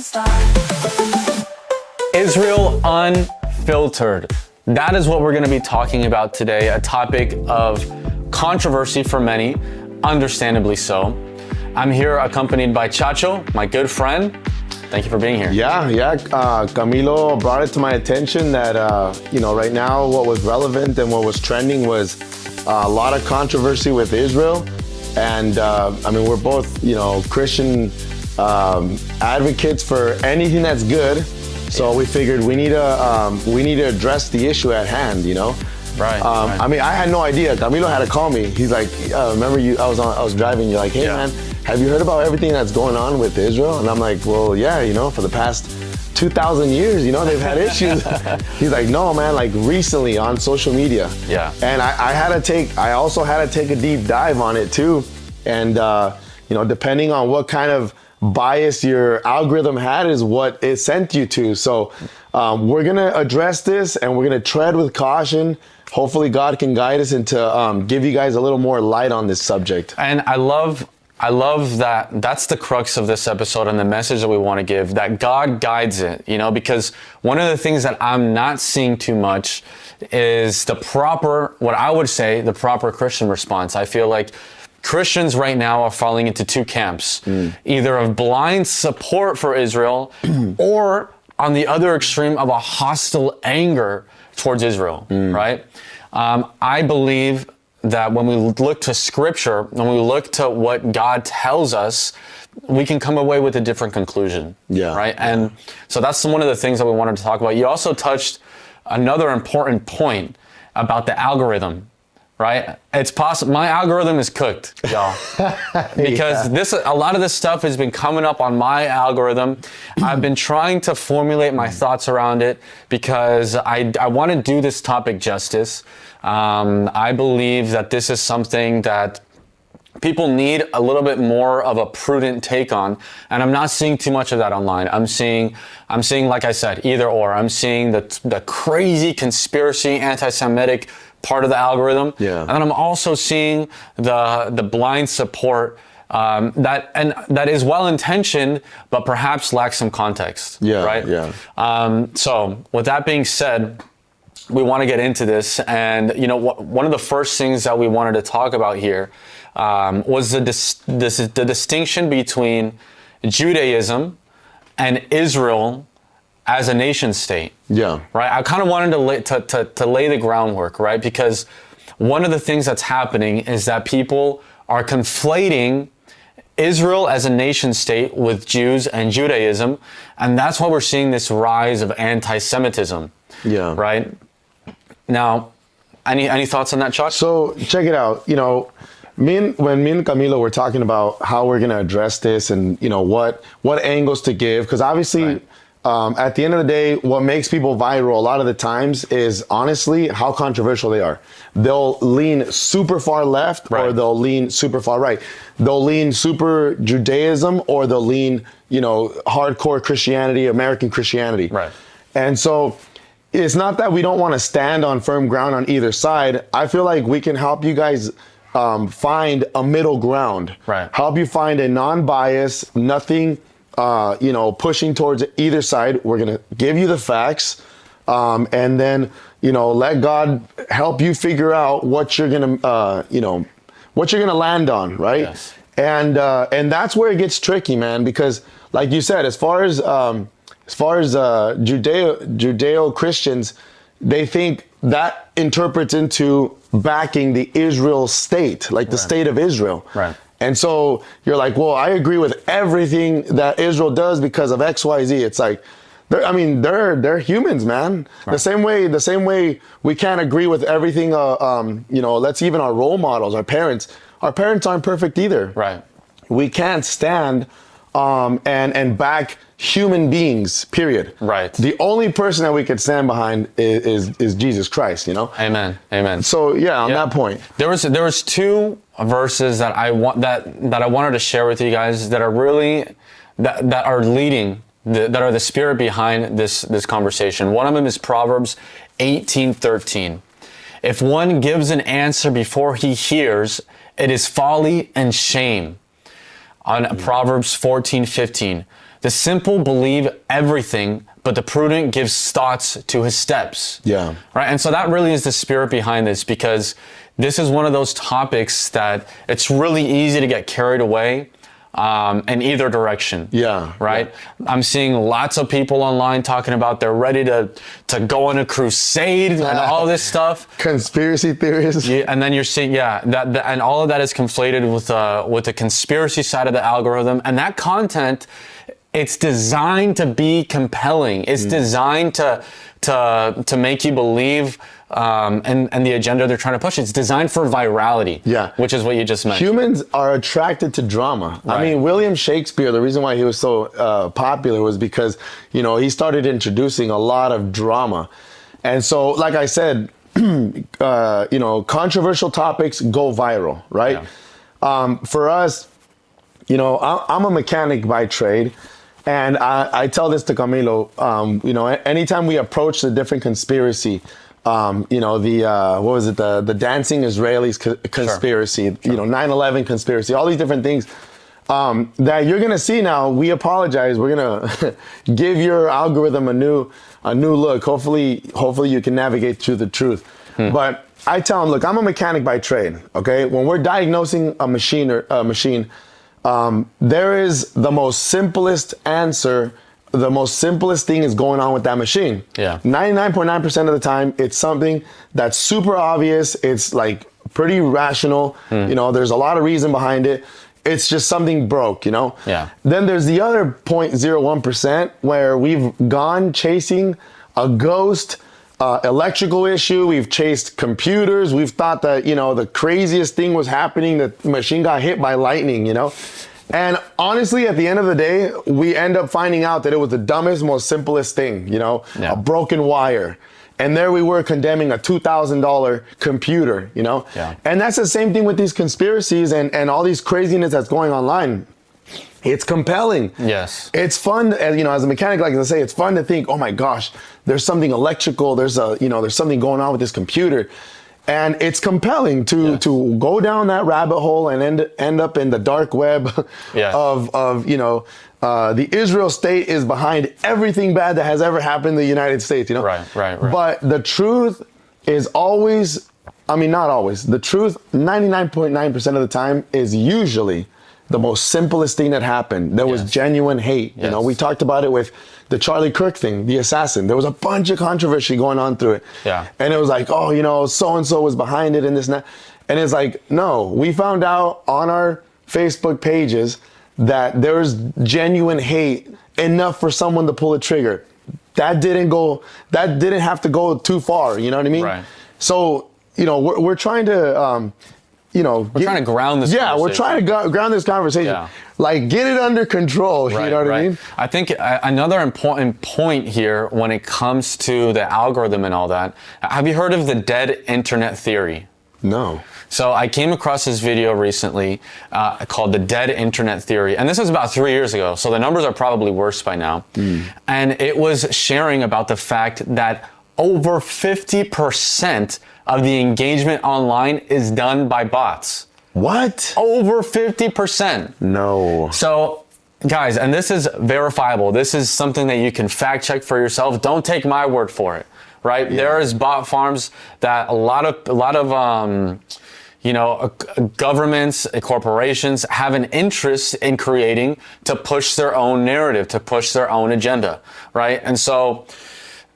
start. Israel Unfiltered. That is what we're going to be talking about today, a topic of controversy for many, understandably so. I'm here accompanied by Chacho, my good friend. Thank you for being here. Yeah. Camilo brought it to my attention that, right now what was relevant and what was trending was a lot of controversy with Israel. And we're both, Christian advocates for anything that's good. So we figured we need to address the issue at hand, Right. I had no idea. Camilo had to call me. He's like, remember I was driving. You're like, hey man, have you heard about everything that's going on with Israel? And I'm like, well, yeah, for the past 2,000 years, they've had issues. He's like, no man, like recently on social media. Yeah. And I also had to take a deep dive on it too. And depending on what kind of bias your algorithm had is what it sent you to. So we're gonna address this and we're gonna tread with caution. Hopefully God can guide us into give you guys a little more light on this subject. And I love that that's the crux of this episode and the message that we want to give, that God guides it, because one of the things that I'm not seeing too much is the proper Christian response. I feel like Christians right now are falling into two camps, either of blind support for Israel or on the other extreme of a hostile anger towards Israel, right? I believe that when we look to scripture, when we look to what God tells us, we can come away with a different conclusion, right? And so that's one of the things that we wanted to talk about. You also touched another important point about the algorithm. Right? It's possible my algorithm is cooked, y'all. Because a lot of this stuff has been coming up on my algorithm. I've been trying to formulate my thoughts around it because I want to do this topic justice. I believe that this is something that people need a little bit more of a prudent take on, and I'm not seeing too much of that online. I'm seeing, like I said, either or. I'm seeing the crazy conspiracy, anti-Semitic part of the algorithm, and then I'm also seeing the blind support that is well intentioned, but perhaps lacks some context. Right. So with that being said, we want to get into this, and one of the first things that we wanted to talk about here was the distinction between Judaism and Israel as a nation state. Right. I kind of wanted to lay the groundwork, right? Because one of the things that's happening is that people are conflating Israel as a nation state with Jews and Judaism, and that's why we're seeing this rise of anti-Semitism. Right. Now, any thoughts on that, Chuck? So check it out. When me and Camilo were talking about how we're gonna address this and what angles to give, because obviously. At the end of the day, what makes people viral a lot of the times is honestly how controversial they are. They'll lean super far left or they'll lean super far right. They'll lean super Judaism or they'll lean, hardcore Christianity, American Christianity. Right. And so it's not that we don't want to stand on firm ground on either side. I feel like we can help you guys find a middle ground. Right. Help you find a non-bias, nothing pushing towards either side. We're going to give you the facts, and then, let God help you figure out what you're going to, land on. Right. Yes. And that's where it gets tricky, man, because like you said, as far as Judeo-Christians, they think that interprets into backing the Israel state, like the state of Israel. Right. And so you're like, well, I agree with everything that Israel does because of X, Y, Z. It's like, they're humans, man. Right. The same way we can't agree with everything. Let's even our role models, our parents. Our parents aren't perfect either. Right. We can't stand and back human beings, period. Right. The only person that we could stand behind is Jesus Christ, Amen. So on that point. There was two verses that I wanted to share with you guys that are really that are leading that are the spirit behind this conversation. One of them is Proverbs 18:13. If one gives an answer before he hears, it is folly and shame. On Proverbs 14:15. The simple believe everything, but the prudent gives thoughts to his steps. Yeah. Right. And so that really is the spirit behind this, because this is one of those topics that it's really easy to get carried away in either direction. Yeah. Right. Yeah. I'm seeing lots of people online talking about they're ready to go on a crusade and all this stuff. Conspiracy theories. Yeah, and then you're seeing, that and all of that is conflated with the conspiracy side of the algorithm, and that content, it's designed to be compelling. It's designed to make you believe and the agenda they're trying to push. It's designed for virality. Yeah. Which is what you just mentioned. Humans are attracted to drama. Right. I mean, William Shakespeare, the reason why he was so popular was because, he started introducing a lot of drama. And so, like I said, controversial topics go viral, right? Yeah. For us, I'm a mechanic by trade. And I tell this to Camilo, anytime we approach the different conspiracy, what was it? The dancing Israelis conspiracy, sure. 9/11 conspiracy, all these different things that you're going to see now. We apologize. We're going to give your algorithm a new look. Hopefully you can navigate through the truth. But I tell them, look, I'm a mechanic by trade. Okay. When we're diagnosing a machine, there is the most simplest answer. The most simplest thing is going on with that machine. Yeah. 99.9% of the time, it's something that's super obvious. It's like pretty rational. There's a lot of reason behind it. It's just something broke, Yeah. Then there's the other 0.01% where we've gone chasing a ghost, electrical issue. We've chased computers. We've thought that, the craziest thing was happening. The machine got hit by lightning, And honestly, at the end of the day, we end up finding out that it was the dumbest, most simplest thing, a broken wire. And there we were condemning a $2,000 computer, Yeah. And that's the same thing with these conspiracies and all these craziness that's going online. It's compelling. Yes. It's fun, as a mechanic, like I say, it's fun to think, oh my gosh, there's something electrical, there's something going on with this computer. And it's compelling to go down that rabbit hole and end up in the dark web of the Israel state is behind everything bad that has ever happened in the United States, Right. But the truth is always, not always, the truth 99.9% of the time is usually the most simplest thing that happened. There was genuine hate. Yes. We talked about it with the Charlie Kirk thing, the assassin. There was a bunch of controversy going on through it. Yeah. And it was like, so-and-so was behind it and this and that. And it's like, no, we found out on our Facebook pages that there was genuine hate enough for someone to pull a trigger. That didn't have to go too far. You know what I mean? Right. So, we're trying to, we're trying to ground this conversation. We're trying to ground this conversation. Yeah. Like, get it under control. Right, you know what I mean? I think another important point here when it comes to the algorithm and all that, have you heard of the dead internet theory? No. So I came across this video recently called the dead internet theory. And this was about 3 years ago. So the numbers are probably worse by now. And it was sharing about the fact that over 50% of the engagement online is done by bots. What? Over 50%. No. So, guys, and this is verifiable. This is something that you can fact check for yourself. Don't take my word for it, right? Yeah. There is bot farms that a lot of governments, corporations have an interest in creating to push their own narrative, to push their own agenda, right? And so,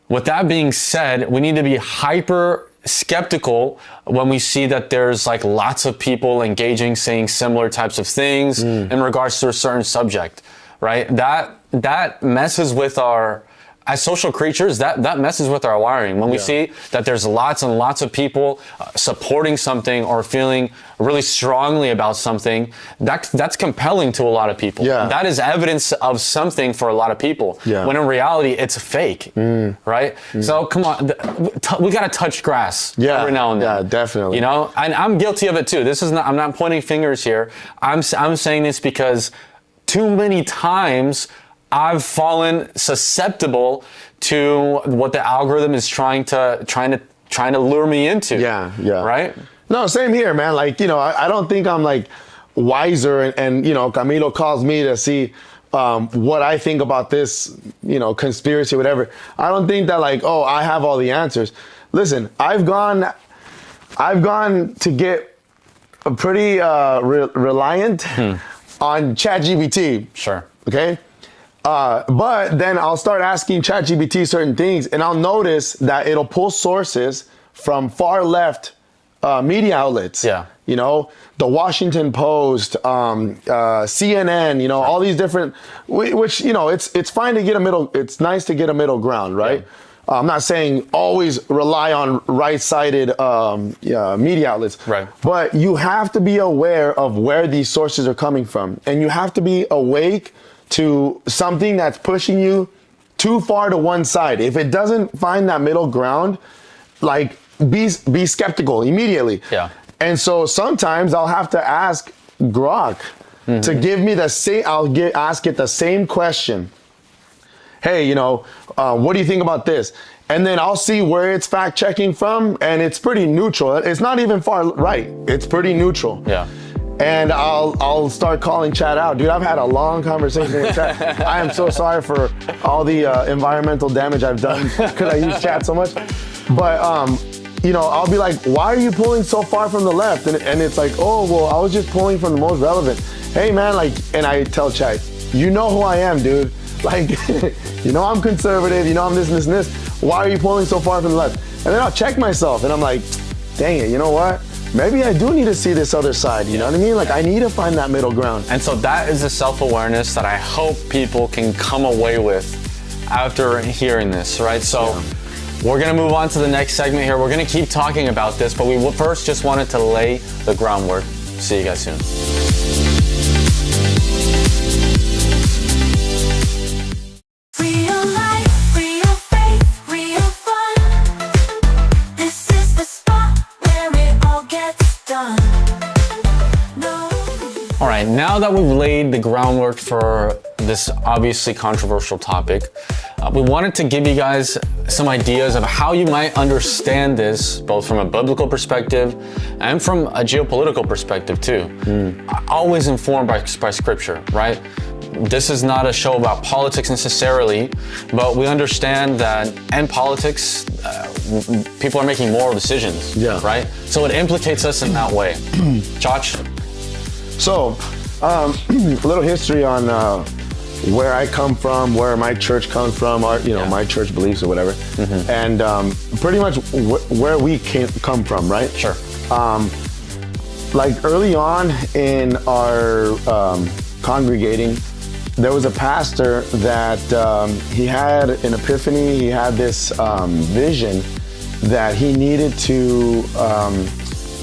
with that being said, we need to be hyper skeptical when we see that there's like lots of people engaging, saying similar types of things in regards to a certain subject, right? That messes with our, as social creatures, that messes with our wiring. When we see that there's lots and lots of people supporting something or feeling really strongly about something, that's compelling to a lot of people. Yeah. That is evidence of something for a lot of people. Yeah. When in reality, it's fake, right? So come on, we gotta touch grass every now and then. Yeah, definitely. And I'm guilty of it too. I'm not pointing fingers here. I'm saying this because too many times I've fallen susceptible to what the algorithm is trying to lure me into. Yeah. Right? No, same here, man. Like, I don't think I'm like wiser and Camilo calls me to see what I think about this, conspiracy, whatever. I don't think that like, oh, I have all the answers. Listen, I've gone to get a pretty reliant on ChatGPT. Sure. Okay. But then I'll start asking ChatGPT certain things, and I'll notice that it'll pull sources from far left media outlets. Yeah. The Washington Post, CNN, all these different, which, it's fine to get it's nice to get a middle ground, right? Yeah. I'm not saying always rely on right-sided media outlets. Right. But you have to be aware of where these sources are coming from. And you have to be awake to something that's pushing you too far to one side. If it doesn't find that middle ground, like be skeptical immediately. Yeah. And so sometimes I'll have to ask Grok to give me the same. Ask it the same question. Hey, what do you think about this? And then I'll see where it's fact checking from, and it's pretty neutral. It's not even far right. It's pretty neutral. Yeah. And I'll start calling Chat out. Dude, I've had a long conversation with Chat. I am so sorry for all the environmental damage I've done because I use Chat so much. But, I'll be like, why are you pulling so far from the left? And it's like, oh, well, I was just pulling from the most relevant. Hey, man, and I tell Chat, you know who I am, dude. Like, I'm conservative, I'm this and this and this. Why are you pulling so far from the left? And then I'll check myself and I'm like, dang it, you know what? Maybe I do need to see this other side, you know what I mean? Like, I need to find that middle ground. And so that is the self-awareness that I hope people can come away with after hearing this, right? So we're gonna move on to the next segment here. We're gonna keep talking about this, but we first just wanted to lay the groundwork. See you guys soon. All right, now that we've laid the groundwork for this obviously controversial topic, we wanted to give you guys some ideas of how you might understand this, both from a biblical perspective and from a geopolitical perspective too. Always informed by scripture, right? This is not a show about politics necessarily, but we understand that in politics, people are making moral decisions, right? So it implicates us in that way. Chach? So, a little history on where I come from, where my church comes from, my church beliefs or whatever, and pretty much where we come from, right? Sure. Like early on in our congregating, there was a pastor that he had an epiphany. He had this vision that he needed to.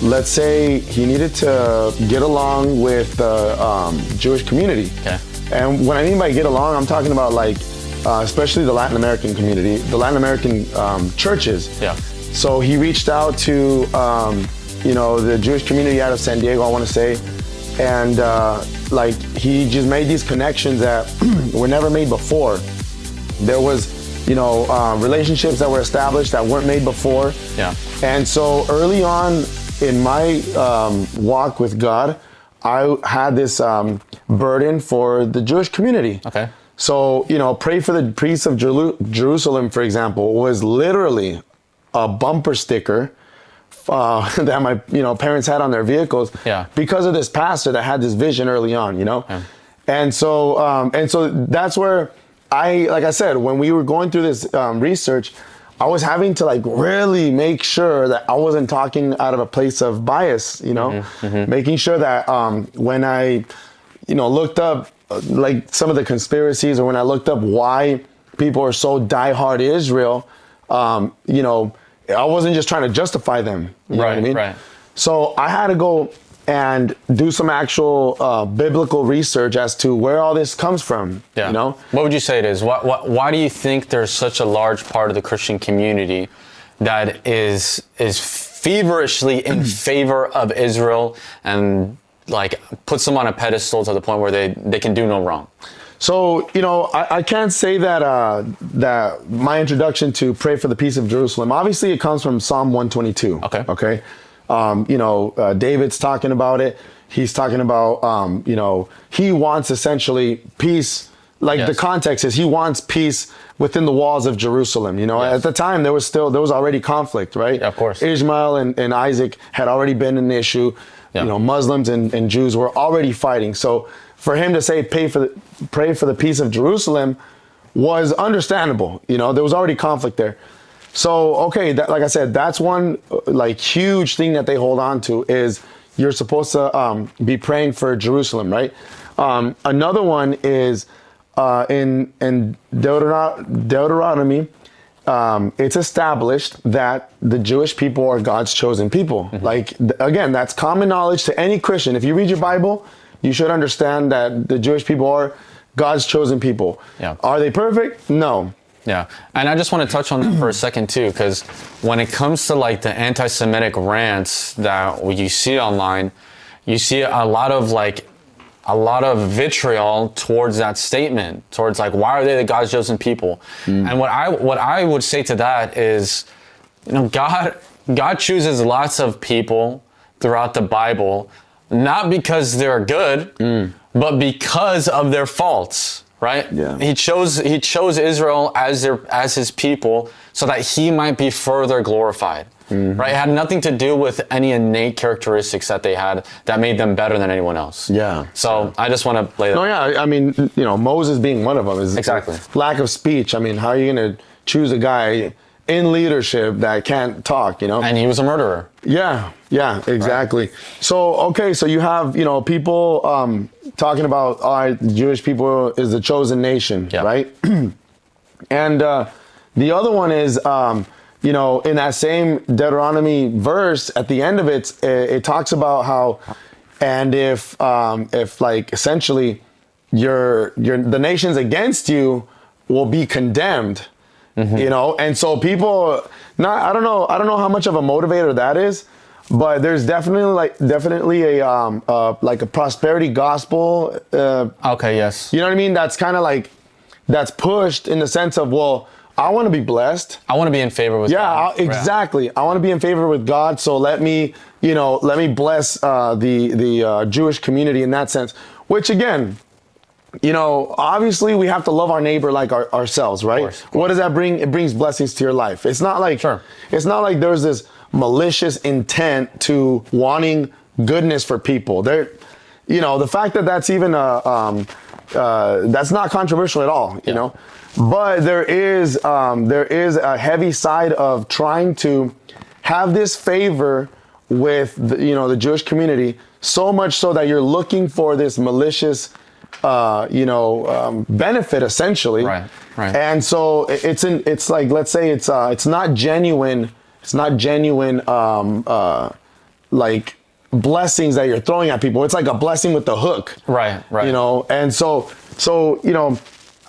Let's say he needed to get along with the Jewish community. Okay. And what I mean by get along, I'm talking about like, especially the Latin American community, the Latin American churches. Yeah. So he reached out to, the Jewish community out of San Diego, I want to say, and he just made these connections that were never made before. There was, relationships that were established that weren't made before. Yeah. And so early on in my walk with God, I had this burden for the Jewish community. Okay. So, pray for the priests of Jerusalem, for example, was literally a bumper sticker that my parents had on their vehicles. Yeah. Because of this pastor that had this vision early on, Yeah. And so that's where like I said, when we were going through this research, I was having to really make sure that I wasn't talking out of a place of bias, making sure that when I, looked up some of the conspiracies, or when I looked up why people are so diehard Israel, I wasn't just trying to justify them. You know what I mean? Right. So I had to go and do some actual biblical research as to where all this comes from. Yeah. You know? What would you say it is? Why do you think there's such a large part of the Christian community that is feverishly in favor of Israel and puts them on a pedestal to the point where they can do no wrong? So, I can't say that that my introduction to pray for the peace of Jerusalem, obviously it comes from Psalm 122. Okay. David's talking about it. He's talking about, he wants essentially peace like Yes. the context is he wants peace within the walls of Jerusalem. You know, Yes. at the time there was already conflict, right? Yeah, of course. Ishmael and Isaac had already been an issue. Yeah. You know, Muslims and Jews were already fighting. So for him to say pray for the peace of Jerusalem was understandable. You know, there was already conflict there. So, okay, that, like I said, that's one like huge thing that they hold on to is you're supposed to be praying for Jerusalem, right? Another one is in Deuteronomy, it's established that the Jewish people are God's chosen people. Like, again, that's common knowledge to any Christian. If you read your Bible, you should understand that the Jewish people are God's chosen people. Yeah. Are they perfect? No. Yeah, and I just want to touch on that for a second too, because when it comes to like the anti-Semitic rants that you see online, you see a lot of vitriol towards that statement, towards like, why are they the God's chosen people? And what I would say to that is, you know, God chooses lots of people throughout the Bible, not because they're good, but because of their faults. Right? Yeah. He chose Israel as his people so that he might be further glorified. Right? It had nothing to do with any innate characteristics that they had that made them better than anyone else. Yeah. So I just want to lay that. No, yeah. I mean, you know, Moses being one of them is Exactly. lack of speech. I mean, how are you going to choose a guy in leadership that can't talk, you know? And he was a murderer. Yeah, exactly. Right. So, okay, so you have, you know, people talking about, all right, the Jewish people is the chosen nation, right? And the other one is, you know, in that same Deuteronomy verse, at the end of it, it talks about how, and if like essentially the nations against you will be condemned. You know, and so people, I don't know how much of a motivator that is, but there's definitely a like a prosperity gospel. Okay, yes. You know what I mean? That's kind of like, that's pushed in the sense of, well, I want to be blessed. I want to be in favor with God. Exactly. I want to be in favor with God. So let me bless the Jewish community in that sense, which again, you know, obviously we have to love our neighbor like ourselves, right? Of course. What does that bring? It brings blessings to your life. It's not like It's not like there's this malicious intent to wanting goodness for people. There, you know, the fact that that's even that's not controversial at all. You know, but there is a heavy side of trying to have this favor with the Jewish community, so much so that you're looking for this malicious benefit essentially. Right. And so it's like, let's say it's not genuine. It's not genuine, like blessings that you're throwing at people. It's like a blessing with the hook. Right. You know, and so, you know,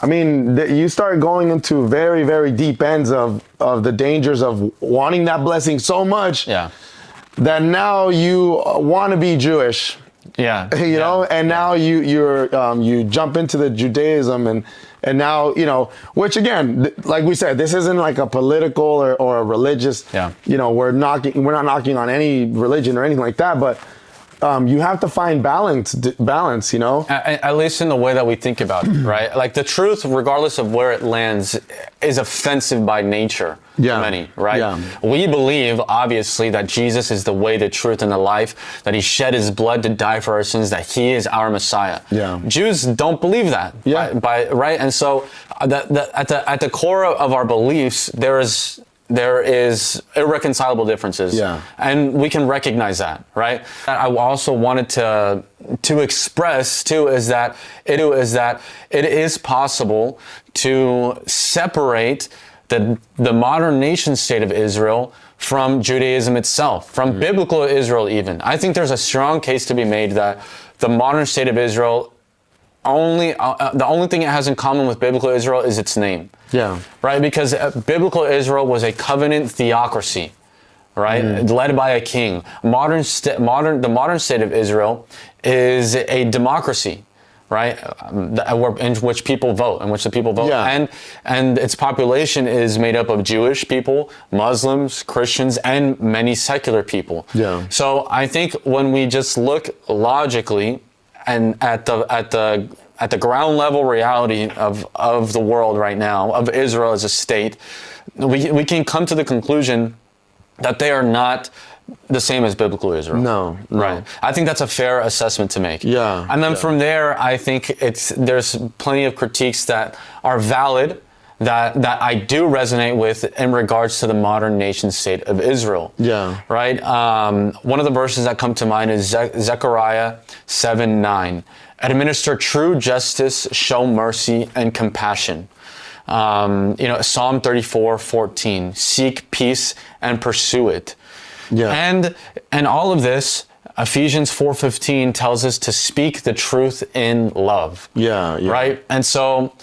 I mean, you start going into very, very deep ends of the dangers of wanting that blessing so much that now you want to be Jewish. You know, and now you jump into the Judaism and now, you know, which again, like we said, this isn't like a political or a religious, you know, we're not knocking on any religion or anything like that, but you have to find balance, you know? At least in the way that we think about it, right? Like the truth, regardless of where it lands, is offensive by nature to many, right? We believe, obviously, that Jesus is the way, the truth, and the life, that he shed his blood to die for our sins, that he is our Messiah. Jews don't believe that, right? And so at the core of our beliefs, there is irreconcilable differences, and we can recognize that, right? I also wanted to express too is that it is possible to separate the modern nation state of Israel from Judaism itself, from biblical Israel even. I think there's a strong case to be made that the modern state of Israel the only thing it has in common with biblical Israel is its name. Right? Because biblical Israel was a covenant theocracy, right? Led by a king. The modern state of Israel is a democracy, right? In which people vote, and its population is made up of Jewish people, Muslims, Christians, and many secular people. So I think when we just look logically and at the at the ground level reality of the world right now, of Israel as a state, we can come to the conclusion that they are not the same as biblical Israel. No. Right. I think that's a fair assessment to make. Yeah. And then from there, I think there's plenty of critiques that are valid, that I do resonate with in regards to the modern nation state of Israel. Yeah. Right? One of the verses that come to mind is Zechariah 7:9. Administer true justice, show mercy and compassion. Psalm 34:14. Seek peace and pursue it. Yeah. And all of this, Ephesians 4:15 tells us to speak the truth in love. Yeah. Right? And so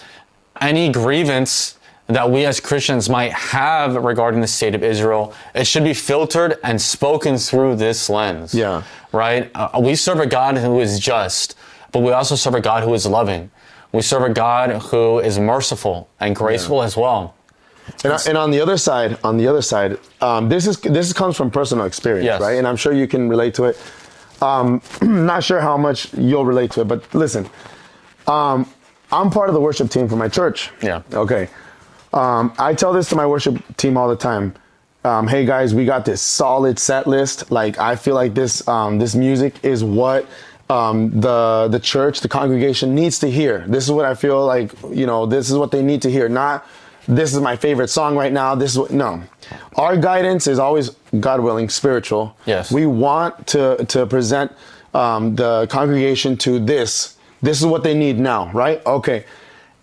any grievance that we as Christians might have regarding the state of Israel, it should be filtered and spoken through this lens. Yeah. Right? We serve a God who is just, but we also serve a God who is loving. We serve a God who is merciful and graceful as well. And on the other side, this comes from personal experience, Yes. right? And I'm sure you can relate to it. Not sure how much you'll relate to it, but listen, I'm part of the worship team for my church. Yeah. Okay. I tell this to my worship team all the time. Hey guys, we got this solid set list. Like, I feel like this music is what the church, the congregation needs to hear. This is what I feel like, this is what they need to hear. Not, this is my favorite song right now. No. Our guidance is always, God willing, spiritual. Yes. We want to present the congregation to this. This is what they need now, right? Okay.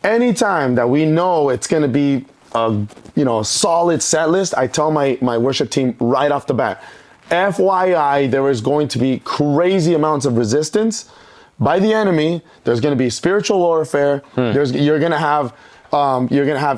Anytime that we know it's going to be a solid set list, I tell my worship team right off the bat, FYI, there is going to be crazy amounts of resistance by the enemy. There's going to be spiritual warfare. You're going to have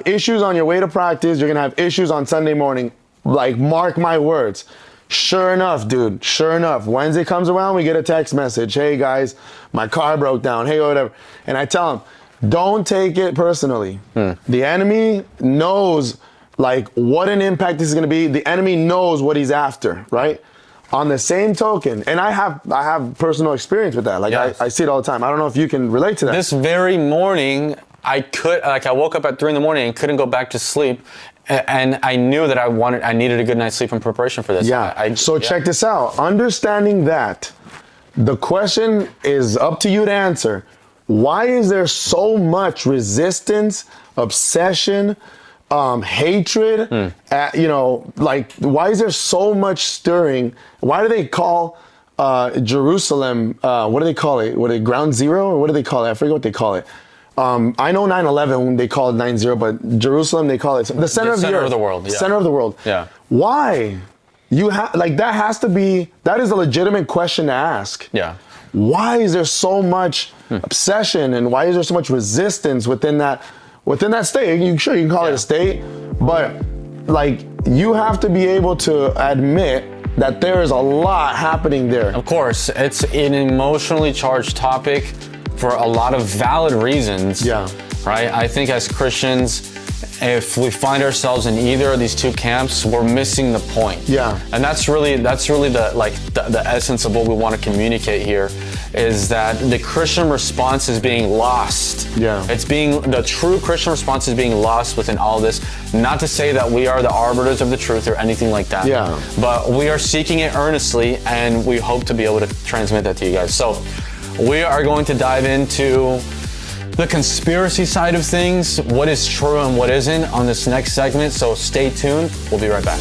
issues on your way to practice. You're going to have issues on Sunday morning. Like, mark my words. Sure enough, dude. Sure enough. Wednesday comes around, we get a text message. Hey guys, my car broke down. Hey, whatever. And I tell them, don't take it personally. The enemy knows like what an impact this is going to be. The enemy knows what he's after, right? On the same token, and I have personal experience with that. Like, yes. I see it all the time. I don't know if you can relate to that. This very morning, I woke up at 3 a.m. and couldn't go back to sleep. And I knew that I needed a good night's sleep in preparation for this. Yeah. Check this out. Understanding that, the question is up to you to answer. Why is there so much resistance, obsession, hatred? Why is there so much stirring? Why do they call Jerusalem? What do they call it? Ground zero, or what do they call it? I forget what they call it. I know 9/11 they call it 9/0, but Jerusalem they call it the center of the earth. Of the world. Yeah. Center of the world. Yeah. Why? That is a legitimate question to ask. Yeah. Why is there so much obsession, and why is there so much resistance within that state? You can call it a state, but like, you have to be able to admit that there is a lot happening there. Of course, it's an emotionally charged topic for a lot of valid reasons. Yeah. Right? I think as Christians, if we find ourselves in either of these two camps, we're missing the point. Yeah. And that's really the essence of what we want to communicate here, is that the Christian response is being lost. Yeah. The true Christian response is being lost within all this. Not to say that we are the arbiters of the truth or anything like that. Yeah. But we are seeking it earnestly, and we hope to be able to transmit that to you guys. So we are going to dive into the conspiracy side of things, what is true and what isn't, on this next segment. So stay tuned. We'll be right back.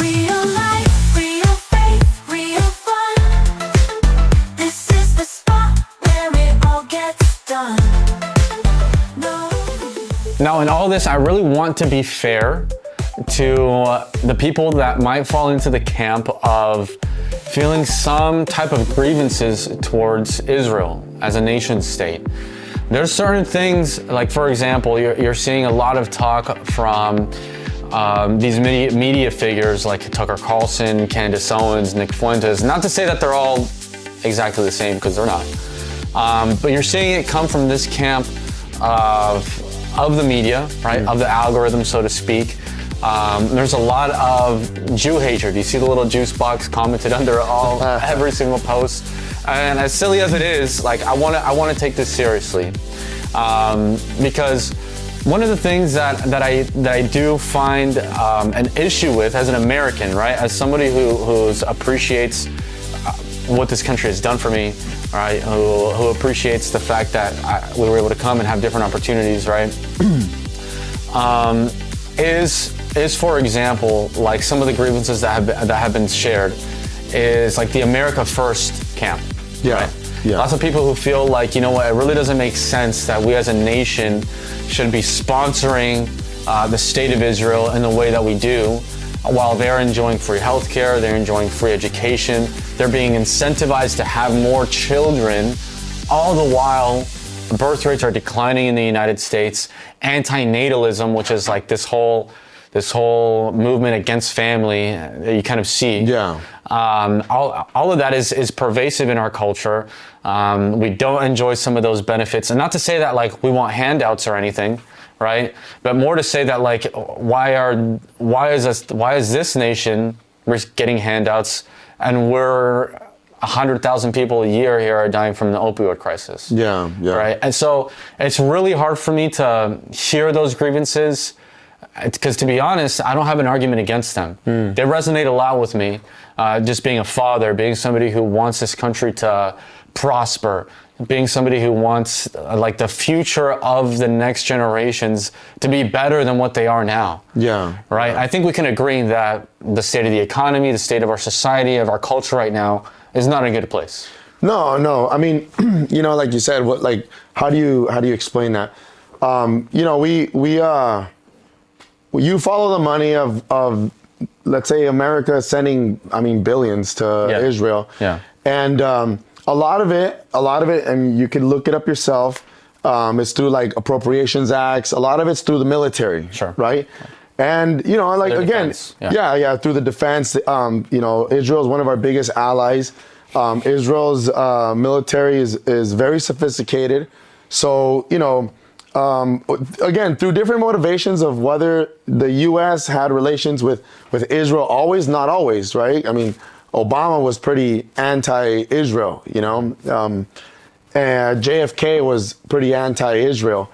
Real life, real faith, real fun. This is the spot where it all gets done. No. Now, in all this, I really want to be fair to the people that might fall into the camp of feeling some type of grievances towards Israel as a nation state. There's certain things, like for example, you're seeing a lot of talk from these media figures like Tucker Carlson, Candace Owens, Nick Fuentes. Not to say that they're all exactly the same, because they're not. But you're seeing it come from this camp of the media, right? Of the algorithm, so to speak, There's a lot of Jew hatred. You see the little juice box commented under every single post. And as silly as it is, like I want to take this seriously, because one of the things that I do find an issue with as an American, right, as somebody who appreciates what this country has done for me, right, who appreciates the fact that we were able to come and have different opportunities, right, is for example, like some of the grievances that have been shared, is like the America First camp. Yeah. Right? Yeah. Lots of people who feel like, you know what, it really doesn't make sense that we as a nation should be sponsoring the state of Israel in the way that we do, while they're enjoying free healthcare, they're enjoying free education, they're being incentivized to have more children, all the while birth rates are declining in the United States. Anti-natalism, which is like this whole movement against family that you kind of see. Yeah. All of that is pervasive in our culture. We don't enjoy some of those benefits, and not to say that like we want handouts or anything, right? But more to say that like why is this nation getting handouts and we're 100,000 people a year here are dying from the opioid crisis. Yeah. Right. And so it's really hard for me to hear those grievances, because to be honest, I don't have an argument against them. They resonate a lot with me. Just being a father, being somebody who wants this country to prosper, being somebody who wants like the future of the next generations to be better than what they are now. Yeah. Right. I think we can agree that the state of the economy, the state of our society, of our culture right now is not in a good place. No. I mean, you know, like you said, how do you explain that? You know, you follow the money of let's say America sending, billions to Israel. Yeah. And a lot of it, and you can look it up yourself, it's through like appropriations acts. A lot of it's through the military. Sure. Right. And, you know, like, Their again, defense, through the defense, you know, Israel is one of our biggest allies. Israel's military is very sophisticated. So, you know, again, through different motivations of whether the U.S. had relations with Israel, not always, right? I mean, Obama was pretty anti-Israel, you know, and JFK was pretty anti-Israel.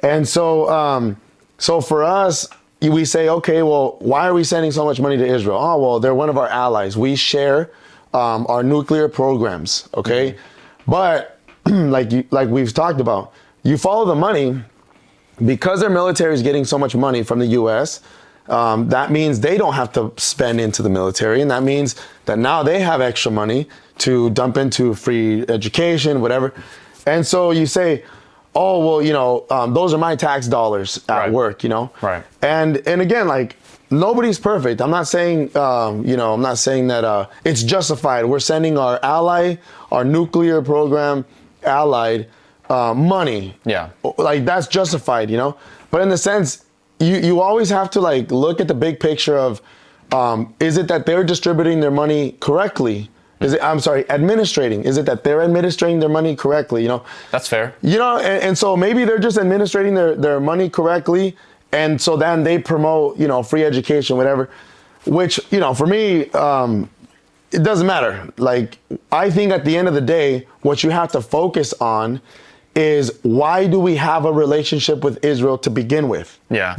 And so, so for us, we say, okay, well, why are we sending so much money to Israel? Oh, well, they're one of our allies. We share our nuclear programs, okay? Mm-hmm. But like we've talked about, you follow the money because their military is getting so much money from the U.S. That means they don't have to spend into the military, and that means that now they have extra money to dump into free education, whatever. And so you say, oh, well, you know, those are my tax dollars at work, you know? Right. And again, like, nobody's perfect. I'm not saying, that it's justified. We're sending our ally, our nuclear program allied money. Yeah. Like, that's justified, you know? But in the sense, you always have to, like, look at the big picture of, is it that they're distributing their money correctly? Administrating. Is it that they're administrating their money correctly? You know, that's fair. You know, and so maybe they're just administrating their money correctly, and so then they promote, you know, free education, whatever. Which, you know, for me, it doesn't matter. Like, I think at the end of the day, what you have to focus on is, why do we have a relationship with Israel to begin with? Yeah.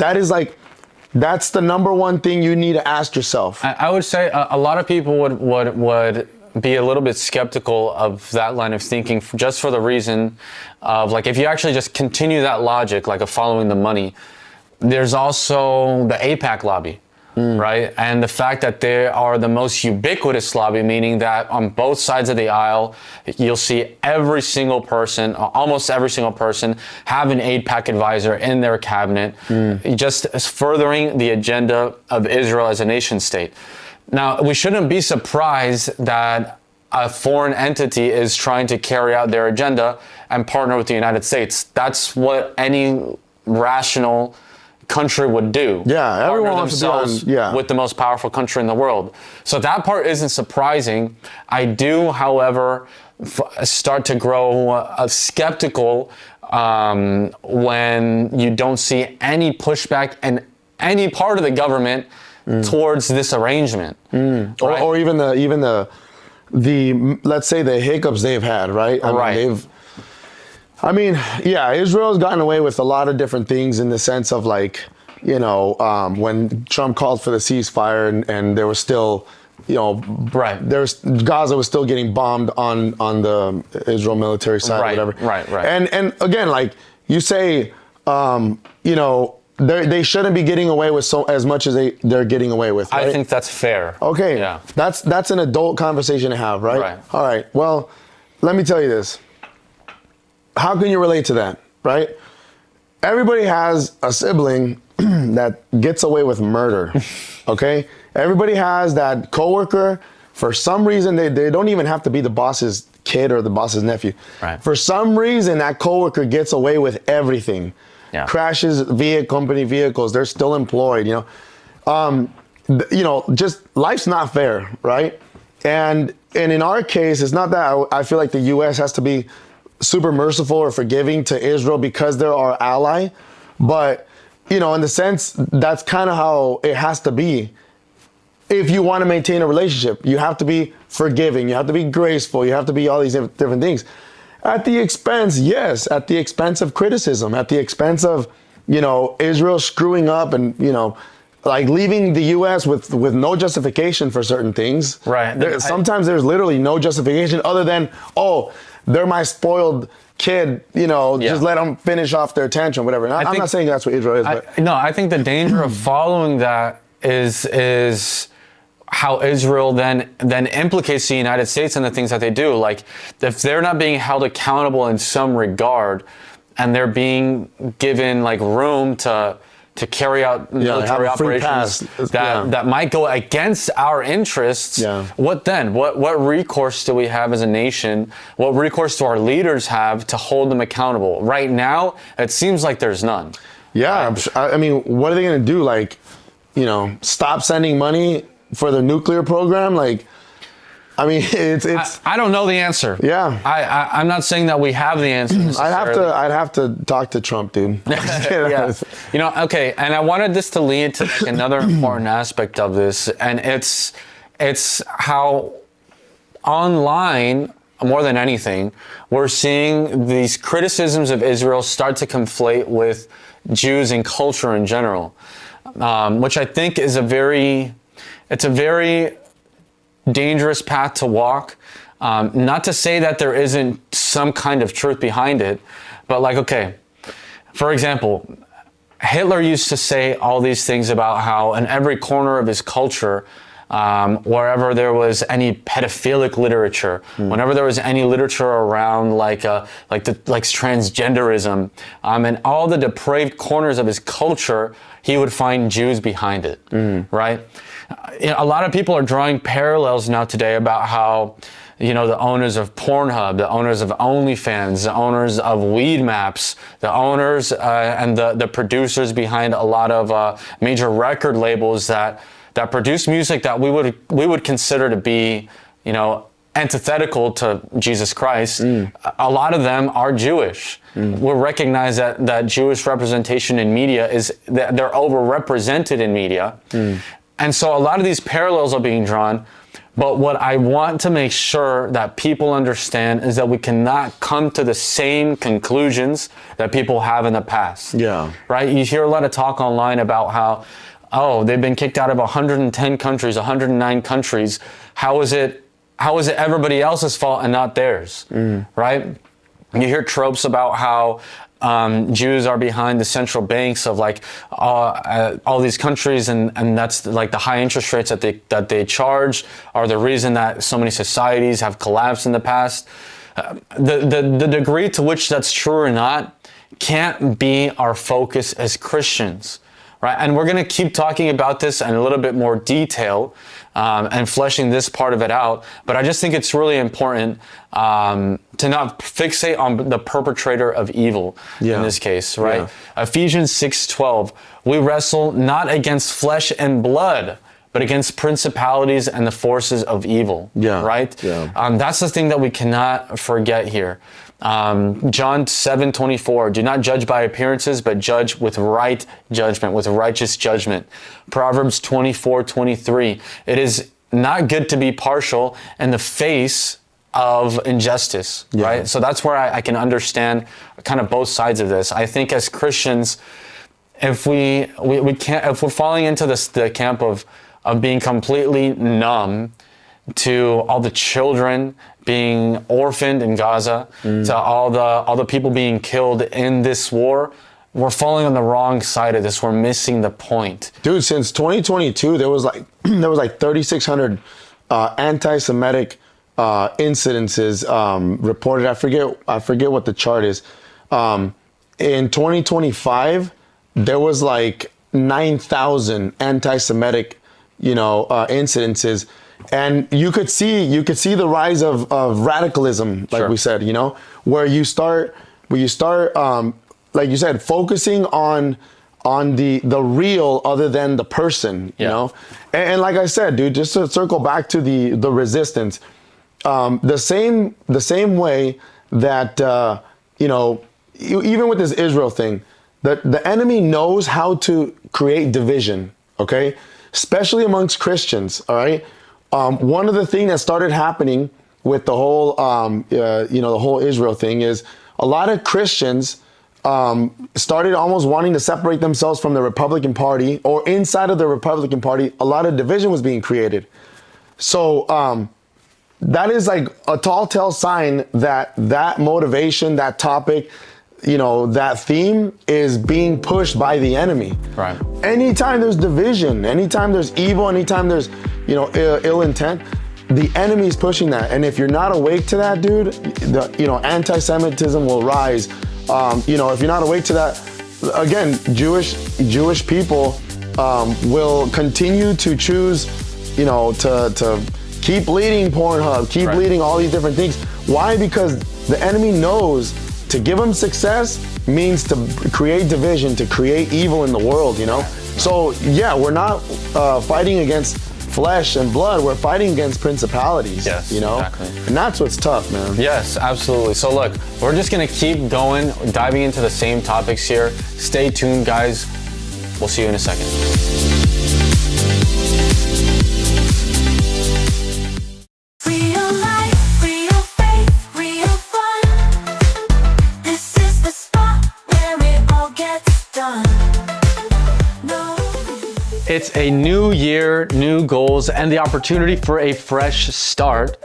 That's the number one thing you need to ask yourself. I would say a lot of people would be a little bit skeptical of that line of thinking, just for the reason of, like, if you actually just continue that logic, like of following the money, there's also the AIPAC lobby, right? And the fact that they are the most ubiquitous lobby, meaning that on both sides of the aisle, you'll see every single person, almost every single person, have an AIPAC advisor in their cabinet, just furthering the agenda of Israel as a nation state. Now, we shouldn't be surprised that a foreign entity is trying to carry out their agenda and partner with the United States. That's what any rational country would do. Yeah, everyone wants to be with the most powerful country in the world. So that part isn't surprising. I do, however, start to grow skeptical when you don't see any pushback and any part of the government towards this arrangement. Right? Or even the let's say the hiccups they've had, right? Israel's gotten away with a lot of different things in the sense of like, when Trump called for the ceasefire and there was still, Gaza was still getting bombed on the Israel military side or whatever. Right. And again, like you say, they shouldn't be getting away with as much as they're getting away with. Right? I think that's fair. Okay. Yeah. That's an adult conversation to have, right? Right. All right. Well, let me tell you this. How can you relate to that, right? Everybody has a sibling that gets away with murder, okay? Everybody has that coworker. For some reason, they don't even have to be the boss's kid or the boss's nephew. Right. For some reason, that coworker gets away with everything. Yeah. Crashes company vehicles. They're still employed, just life's not fair, right? And in our case, it's not that I feel like the U.S. has to be super merciful or forgiving to Israel because they're our ally. But, in the sense, that's kind of how it has to be. If you want to maintain a relationship, you have to be forgiving. You have to be graceful. You have to be all these different things. At the expense of criticism, at the expense of, Israel screwing up and, like leaving the U.S. with no justification for certain things. Right. Sometimes there's literally no justification other than, they're my spoiled kid, just let them finish off their tantrum, whatever. And I'm not saying that's what Israel is. But I think the danger of following that is how Israel then implicates the United States and the things that they do. Like, if they're not being held accountable in some regard, and they're being given like room to carry out military operations that might go against our interests, what then? What recourse do we have as a nation? What recourse do our leaders have to hold them accountable? Right now, it seems like there's none. Yeah, I mean, what are they going to do? Like, stop sending money for the nuclear program? Like, I mean, it's. I don't know the answer. Yeah. I'm not saying that we have the answer. I'd have to talk to Trump, dude. Yeah. Okay. And I wanted this to lead to like another important aspect of this, and it's how online, more than anything, we're seeing these criticisms of Israel start to conflate with Jews and culture in general, which I think is a very dangerous path to walk. Not to say that there isn't some kind of truth behind it, but like, okay, for example, Hitler used to say all these things about how in every corner of his culture, wherever there was any pedophilic literature, whenever there was any literature around like transgenderism, and all the depraved corners of his culture, he would find Jews behind it, right? A lot of people are drawing parallels now today about how, the owners of Pornhub, the owners of OnlyFans, the owners of Weed Maps, the owners and the producers behind a lot of major record labels that produce music that we would consider to be, antithetical to Jesus Christ. A lot of them are Jewish. We recognize that Jewish representation in media that they're overrepresented in media. And so a lot of these parallels are being drawn, but what I want to make sure that people understand is that we cannot come to the same conclusions that people have in the past. Yeah. Right? You hear a lot of talk online about how, they've been kicked out of 110 countries, 109 countries. How is it everybody else's fault and not theirs? Right? You hear tropes about how Jews are behind the central banks of like all these countries, and that's like the high interest rates that they charge are the reason that so many societies have collapsed in the past. The degree to which that's true or not can't be our focus as Christians, right? And we're going to keep talking about this in a little bit more detail and fleshing this part of it out. But I just think it's really important to not fixate on the perpetrator of evil in this case, right? Ephesians 6:12, we wrestle not against flesh and blood, but against principalities and the forces of evil. Yeah. Right? Yeah. That's the thing that we cannot forget here. John 7:24, do not judge by appearances, but judge with right judgment, with righteous judgment. Proverbs 24:23, it is not good to be partial in the face of injustice, right? So that's where I can understand kind of both sides of this. I think as Christians, if we can't, if we're falling into the camp of being completely numb to all the children being orphaned in Gaza, to all the people being killed in this war, we're falling on the wrong side of this. We're missing the point. Dude, since 2022, there was like 3,600 anti-Semitic incidences reported. I forget what the chart is. In 2025, there was like 9,000 anti-Semitic, incidences, and you could see the rise of radicalism, like we said, where you start, like you said, focusing on the real other than the person, you know? And like I said, dude, just to circle back to the resistance, the same way that, even with this Israel thing, the enemy knows how to create division, okay? Especially amongst Christians, all right? One of the things that started happening with the whole, the whole Israel thing is a lot of Christians started almost wanting to separate themselves from the Republican Party, or inside of the Republican Party, a lot of division was being created. So that is like a telltale sign that motivation, that topic, that theme is being pushed by the enemy. Right. Anytime there's division, anytime there's evil, anytime there's, ill intent, the enemy is pushing that. And if you're not awake to that, dude, anti-Semitism will rise. If you're not awake to that, again, Jewish people will continue to choose, to keep leading Pornhub, keep leading all these different things. Why? Because the enemy knows to give them success means to create division, to create evil in the world, So yeah, we're not fighting against flesh and blood, we're fighting against principalities, Exactly. And that's what's tough, man. Yes, absolutely. So look, we're just gonna keep going, diving into the same topics here. Stay tuned, guys. We'll see you in a second. Real life, real faith, real fun. This is the spot where it all gets done. No. It's a new year, new goals, and the opportunity for a fresh start.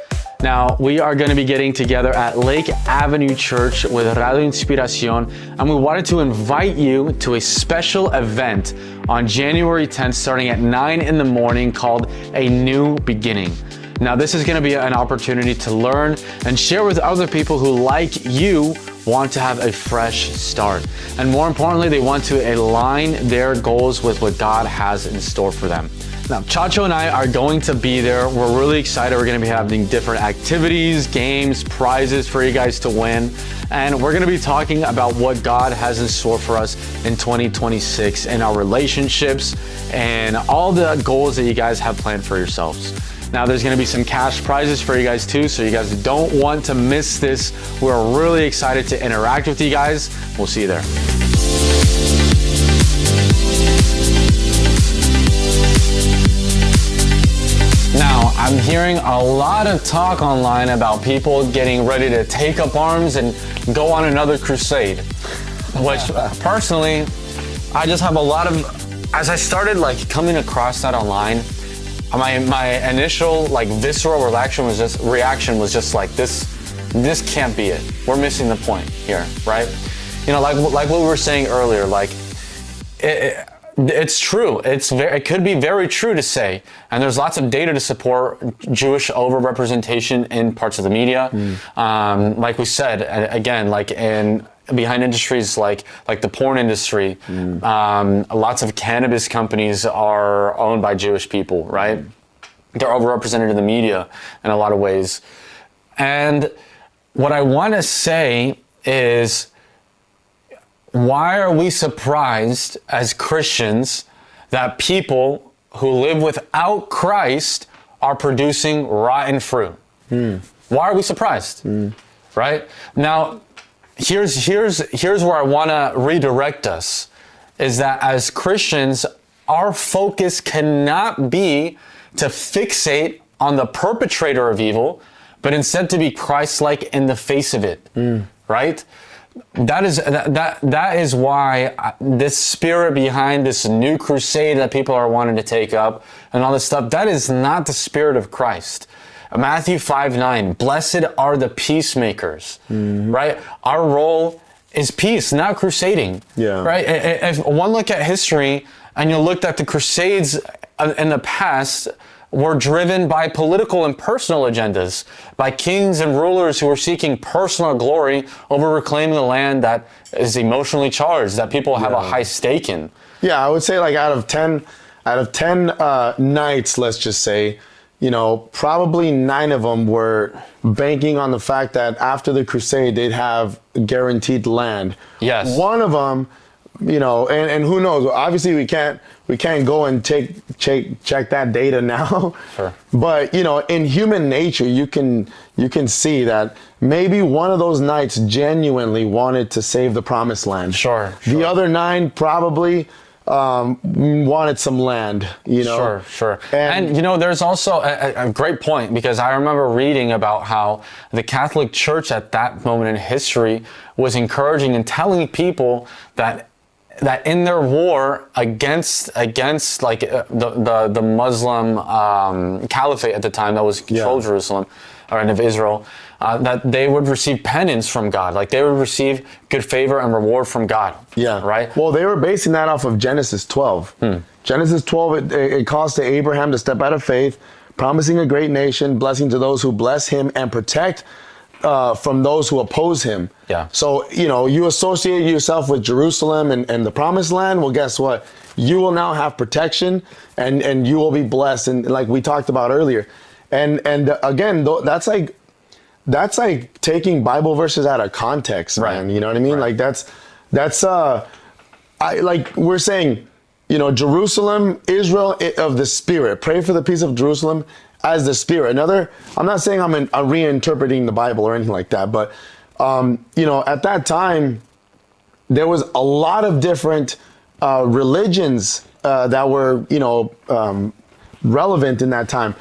Now, we are going to be getting together at Lake Avenue Church with Radio Inspiración, and we wanted to invite you to a special event on January 10th, starting at 9 in the morning, called A New Beginning. Now, this is going to be an opportunity to learn and share with other people who, like you, want to have a fresh start. And more importantly, they want to align their goals with what God has in store for them. Now, Chacho and I are going to be there. We're really excited. We're going to be having different activities, games, prizes for you guys to win. And we're going to be talking about what God has in store for us in 2026 in our relationships and all the goals that you guys have planned for yourselves. Now, there's going to be some cash prizes for you guys too, so you guys don't want to miss this. We're really excited to interact with you guys. We'll see you there. Now, I'm hearing a lot of talk online about people getting ready to take up arms and go on another crusade, which personally, I just have a lot of, as I started coming across that online, my initial visceral reaction was just like this can't be it. We're missing the point here, right? Like what we were saying earlier, it's true. It could be very true to say, and there's lots of data to support Jewish overrepresentation in parts of the media. Like we said, again, behind industries like the porn industry, lots of cannabis companies are owned by Jewish people, right? They're overrepresented in the media in a lot of ways. And what I want to say is, why are we surprised as Christians that people who live without Christ are producing rotten fruit. Why are we surprised? Right? Now, here's where I want to redirect us, is that as Christians, our focus cannot be to fixate on the perpetrator of evil, but instead to be Christ-like in the face of it, right? That is why this spirit behind this new crusade that people are wanting to take up and all this stuff, that is not the spirit of Christ. Matthew 5:9, blessed are the peacemakers, right? Our role is peace, not crusading, right? If one look at history and you looked at the crusades in the past, were driven by political and personal agendas, by kings and rulers who were seeking personal glory over reclaiming the land that is emotionally charged, that people have a high stake in. Yeah, I would say like out of 10 nights, let's just say, you know, probably 9 of them were banking on the fact that after the crusade, they'd have guaranteed land. Yes. One of them, you know, and who knows? Obviously, we can't go and check that data now. Sure. But you know, in human nature, you can see that maybe one of those knights genuinely wanted to save the promised land. Sure. The other 9 probably wanted some land, you know. Sure. And you know, there's also a great point, because I remember reading about how the Catholic Church at that moment in history was encouraging and telling people that in their war against like the Muslim caliphate at the time that was controlled Jerusalem or of Israel, that they would receive penance from God, like they would receive good favor and reward from God. Yeah. Right. Well, they were basing that off of Genesis 12. Genesis 12, it calls to Abraham to step out of faith, promising a great nation, blessing to those who bless him, and protect from those who oppose him. Yeah. So, you know, you associate yourself with Jerusalem and the promised land. Well, guess what? You will now have protection and you will be blessed. And like we talked about earlier. And again, that's like taking Bible verses out of context, man. You know what I mean? Like that's like we're saying, you know, Jerusalem, Israel of the Spirit. Pray for the peace of Jerusalem as the Spirit. I'm not saying I'm reinterpreting the Bible or anything like that, but you know, at that time, there was a lot of different religions that were, you know, relevant in that time.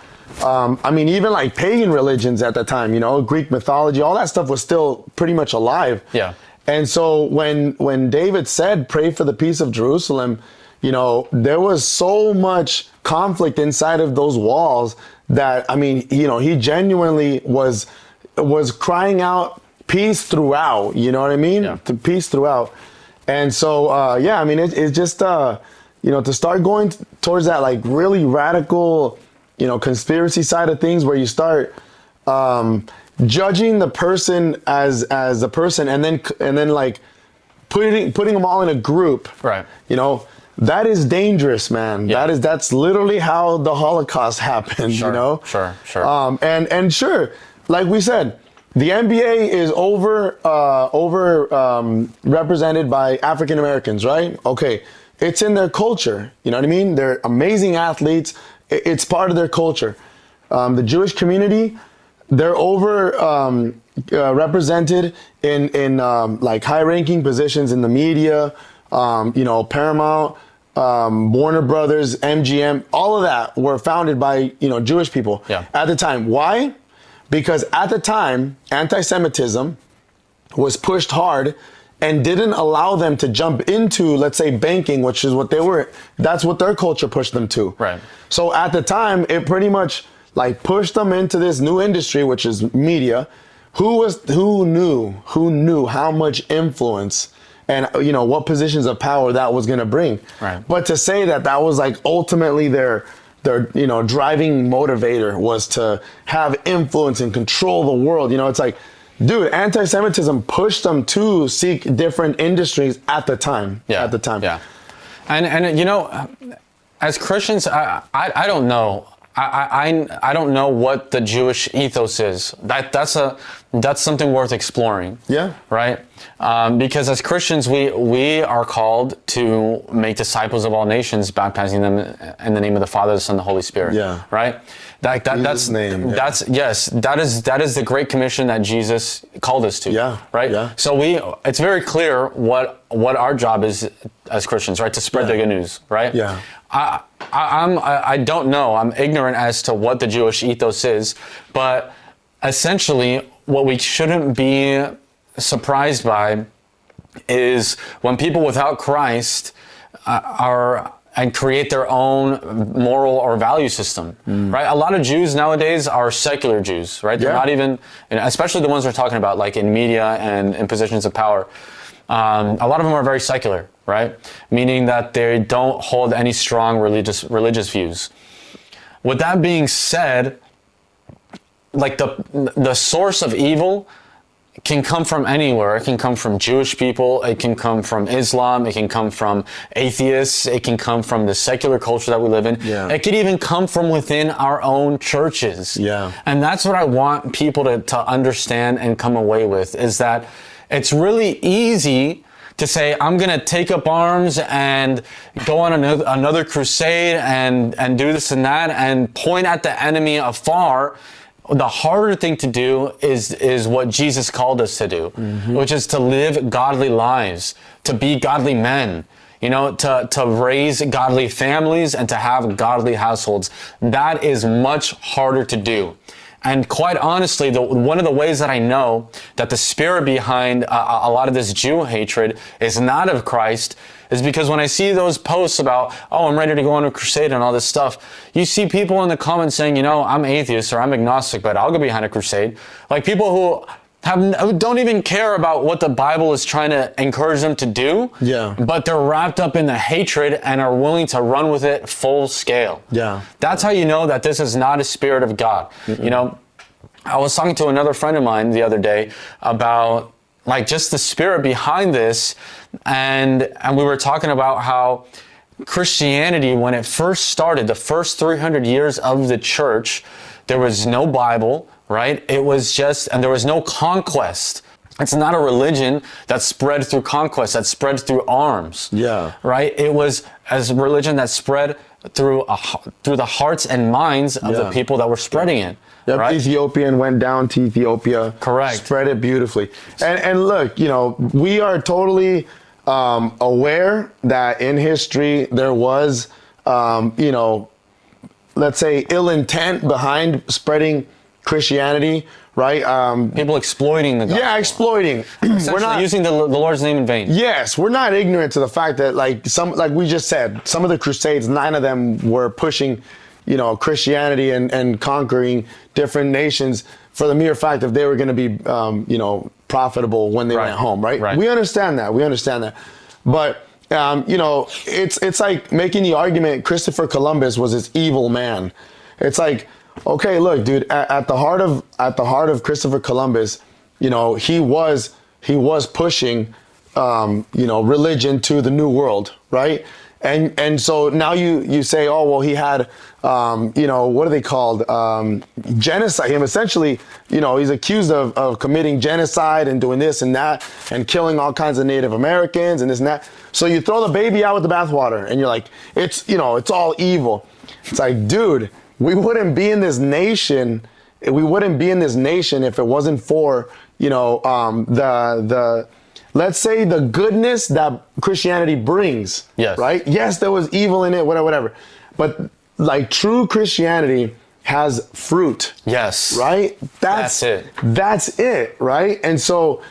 I mean, even like pagan religions at the time, you know, Greek mythology, all that stuff was still pretty much alive. Yeah. And so when David said, pray for the peace of Jerusalem, you know, there was so much conflict inside of those walls that, I mean, you know, he genuinely was crying out peace throughout, you know what I mean? Yeah. To peace throughout. And so, yeah, I mean, it's just, you know, to start going towards that like really radical, you know, conspiracy side of things where you start judging the person as a person and then like putting them all in a group. Right. You know, that is dangerous, man. Yeah. That's literally how the Holocaust happened, you know? Sure. And sure, like we said, the NBA is over represented by African Americans, right? Okay, it's in their culture. You know what I mean? They're amazing athletes. It's part of their culture. The Jewish community, they're over represented in like high-ranking positions in the media. You know, Paramount, Warner Brothers, MGM, all of that were founded by, you know, Jewish people at the time. Why? Because at the time, anti-Semitism was pushed hard and didn't allow them to jump into, let's say, banking, which is what that's what their culture pushed them to. Right. So at the time, it pretty much like pushed them into this new industry, which is media. Who knew how much influence and, you know, what positions of power that was going to bring. Right. But to say that was like ultimately their you know, driving motivator was to have influence and control the world. You know, it's like, dude, anti-Semitism pushed them to seek different industries at the time. Yeah. At the time. Yeah. And you know, as Christians, I don't know. I don't know what the Jewish ethos is. That's that's something worth exploring. Yeah. Right? Because as Christians, we are called to make disciples of all nations, baptizing them in the name of the Father, the Son, and the Holy Spirit. Yeah. Right? That's name. Yeah. That is the great commission that Jesus called us to. Yeah. Right? Yeah. So it's very clear what our job is as Christians, right? To spread the good news, right? Yeah. I don't know. I'm ignorant as to what the Jewish ethos is, but essentially what we shouldn't be surprised by is when people without Christ and create their own moral or value system, right? A lot of Jews nowadays are secular Jews, right? They're not even, especially the ones we're talking about, like in media and in positions of power. A lot of them are very secular, right? Meaning that they don't hold any strong religious views. With that being said, like the source of evil can come from anywhere. It can come from Jewish people. It can come from Islam. It can come from atheists. It can come from the secular culture that we live in. Yeah. It could even come from within our own churches. Yeah. And that's what I want people to understand and come away with, is that it's really easy to say, I'm going to take up arms and go on another crusade and do this and that and point at the enemy afar. The harder thing to do is what Jesus called us to do, which is to live godly lives, to be godly men, to raise godly families and to have godly households. That is much harder to do. And quite honestly, one of the ways that I know that the spirit behind a lot of this Jew hatred is not of Christ is because when I see those posts about, oh, I'm ready to go on a crusade and all this stuff, you see people in the comments saying, I'm atheist or I'm agnostic, but I'll go behind a crusade. Like people who don't even care about what the Bible is trying to encourage them to do, but they're wrapped up in the hatred and are willing to run with it full scale. Yeah. That's how you know that this is not a spirit of God. I was talking to another friend of mine the other day about like just the spirit behind this, and we were talking about how Christianity, when it first started, the first 300 years of the church, there was no Bible, right? It was and there was no conquest. It's not a religion that spread through conquest, that spread through arms. Yeah. Right? It was as a religion that spread through the hearts and minds of the people that were spreading it. Yep, right? Ethiopian went down to Ethiopia. Correct. Spread it beautifully. And look, we are totally aware that in history there was, let's say ill intent behind spreading Christianity, right? People exploiting the gospel. Yeah, exploiting. We're not using the Lord's name in vain. Yes, we're not ignorant to the fact that like we just said, some of the crusades, 9 of them were pushing, Christianity and conquering different nations for the mere fact that they were going to be, profitable when they went home, right? We understand that. But, it's like making the argument Christopher Columbus was this evil man. It's like, okay, look, dude, at the heart of Christopher Columbus, he was pushing, religion to the New World, right? And so now you say, oh, well, he had, what are they called? Genocide. Him essentially, he's accused of committing genocide and doing this and that and killing all kinds of Native Americans and this and that. So you throw the baby out with the bathwater and you're like, it's all evil. It's like, dude, we wouldn't be in this nation. We wouldn't be in this nation if it wasn't for, let's say the goodness that Christianity brings. Yes. Right? Yes, there was evil in it, whatever. But like true Christianity has fruit. Yes. Right? That's it. That's it, right? And so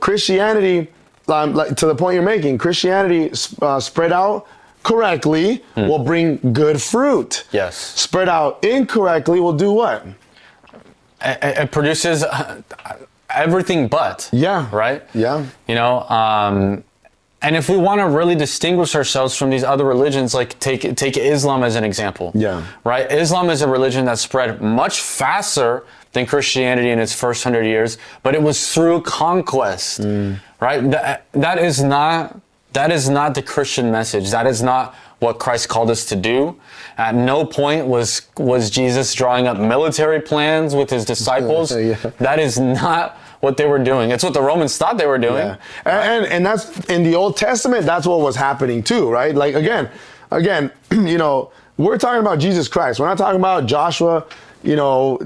Christianity, like to the point you're making, Christianity spread out correctly will bring good fruit. Yes. Spread out incorrectly will do what? It produces everything but. Yeah. Right? Yeah. And if we want to really distinguish ourselves from these other religions, like take Islam as an example. Yeah. Right? Islam is a religion that spread much faster than Christianity in its first 100 years, but it was through conquest. Right? That is not the Christian message. That is not what Christ called us to do. At no point was Jesus drawing up military plans with his disciples. Yeah. That is not what they were doing. It's what the Romans thought they were doing. Yeah. And that's in the Old Testament, that's what was happening too, right? Like again, you know, we're talking about Jesus Christ. We're not talking about Joshua, you know,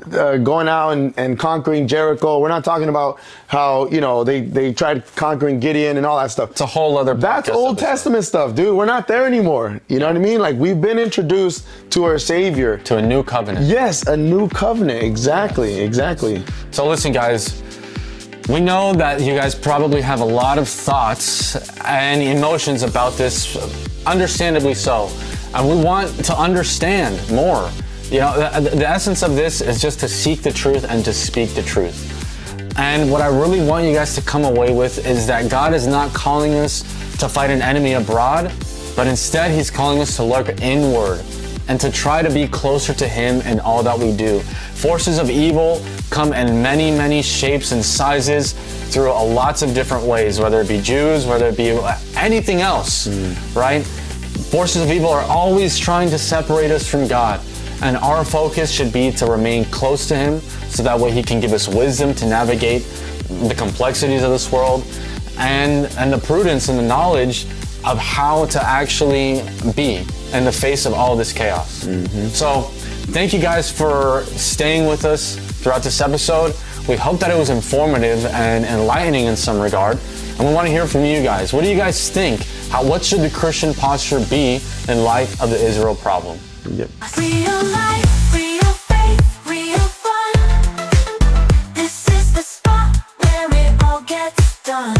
going out and conquering Jericho. We're not talking about how, you know, they tried conquering Gideon and all that stuff. It's a whole other That's podcast Old episode. Testament stuff, dude. We're not there anymore. You know what I mean? Like, we've been introduced to our Savior. To a new covenant. Yes, a new covenant. Exactly. So listen, guys, we know that you guys probably have a lot of thoughts and emotions about this, understandably so. And we want to understand more. You know, the essence of this is just to seek the truth and to speak the truth. And what I really want you guys to come away with is that God is not calling us to fight an enemy abroad, but instead He's calling us to look inward and to try to be closer to Him in all that we do. Forces of evil come in many, many shapes and sizes through lots of different ways, whether it be Jews, whether it be anything else, right? Forces of evil are always trying to separate us from God. And our focus should be to remain close to Him so that way He can give us wisdom to navigate the complexities of this world and the prudence and the knowledge of how to actually be in the face of all this chaos. So thank you guys for staying with us throughout this episode. We hope that it was informative and enlightening in some regard. And we want to hear from you guys. What do you guys think? What should the Christian posture be in light of the Israel problem? Yep. Real life, real faith, real fun. This is the spot where it all gets done.